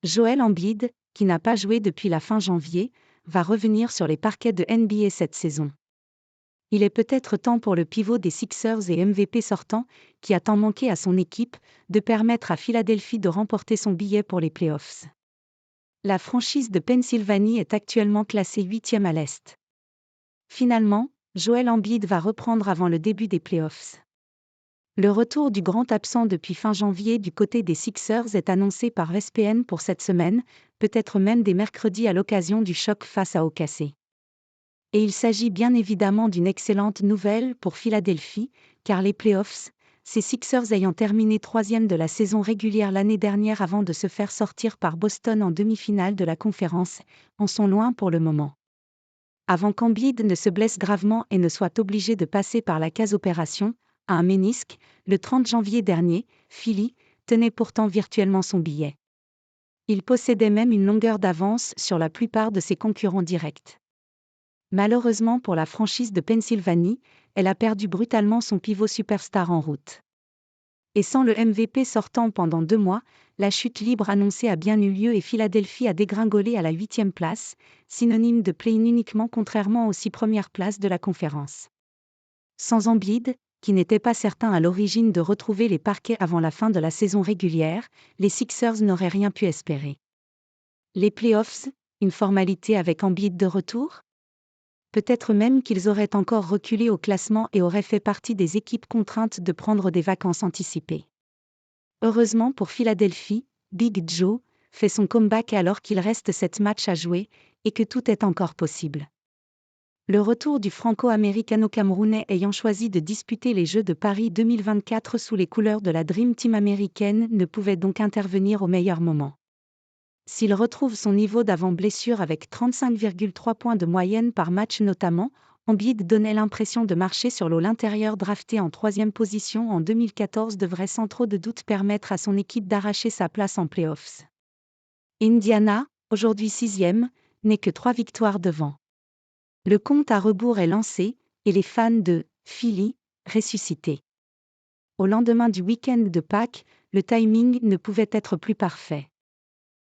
Joel Embiid, qui n'a pas joué depuis la fin janvier, va revenir sur les parquets de NBA cette saison. Il est peut-être temps pour le pivot des Sixers et MVP sortant, qui a tant manqué à son équipe, de permettre à Philadelphie de remporter son billet pour les playoffs. La franchise de Pennsylvanie est actuellement classée 8e à l'Est. Finalement, Joel Embiid va reprendre avant le début des playoffs. Le retour du grand absent depuis fin janvier du côté des Sixers est annoncé par ESPN pour cette semaine, peut-être même dès mercredi à l'occasion du choc face à OKC. Et il s'agit bien évidemment d'une excellente nouvelle pour Philadelphie, car les playoffs, ces Sixers ayant terminé 3e de la saison régulière l'année dernière avant de se faire sortir par Boston en demi-finale de la conférence, en sont loin pour le moment. Avant qu'Embiid ne se blesse gravement et ne soit obligé de passer par la case opération, à un ménisque, le 30 janvier dernier, Philly tenait pourtant virtuellement son billet. Il possédait même une longueur d'avance sur la plupart de ses concurrents directs. Malheureusement pour la franchise de Pennsylvanie, elle a perdu brutalement son pivot superstar en route. Et sans le MVP sortant pendant 2 mois, la chute libre annoncée a bien eu lieu et Philadelphie a dégringolé à la 8e place, synonyme de play-in uniquement contrairement aux 6 premières places de la conférence. Sans Embiid, qui n'était pas certain à l'origine de retrouver les parquets avant la fin de la saison régulière, les Sixers n'auraient rien pu espérer. Les playoffs, une formalité avec Embiid de retour ? Peut-être même qu'ils auraient encore reculé au classement et auraient fait partie des équipes contraintes de prendre des vacances anticipées. Heureusement pour Philadelphie, Big Joe fait son comeback alors qu'il reste 7 matchs à jouer et que tout est encore possible. Le retour du franco-américano-camerounais ayant choisi de disputer les Jeux de Paris 2024 sous les couleurs de la Dream Team américaine ne pouvait donc intervenir au meilleur moment. S'il retrouve son niveau d'avant-blessure avec 35,3 points de moyenne par match notamment, Embiid donnait l'impression de marcher sur l'eau. L'intérieur drafté en 3e position en 2014 devrait sans trop de doute permettre à son équipe d'arracher sa place en playoffs. Indiana, aujourd'hui 6e, n'est que 3 victoires devant. Le compte à rebours est lancé, et les fans de Philly, ressuscités. Au lendemain du week-end de Pâques, le timing ne pouvait être plus parfait.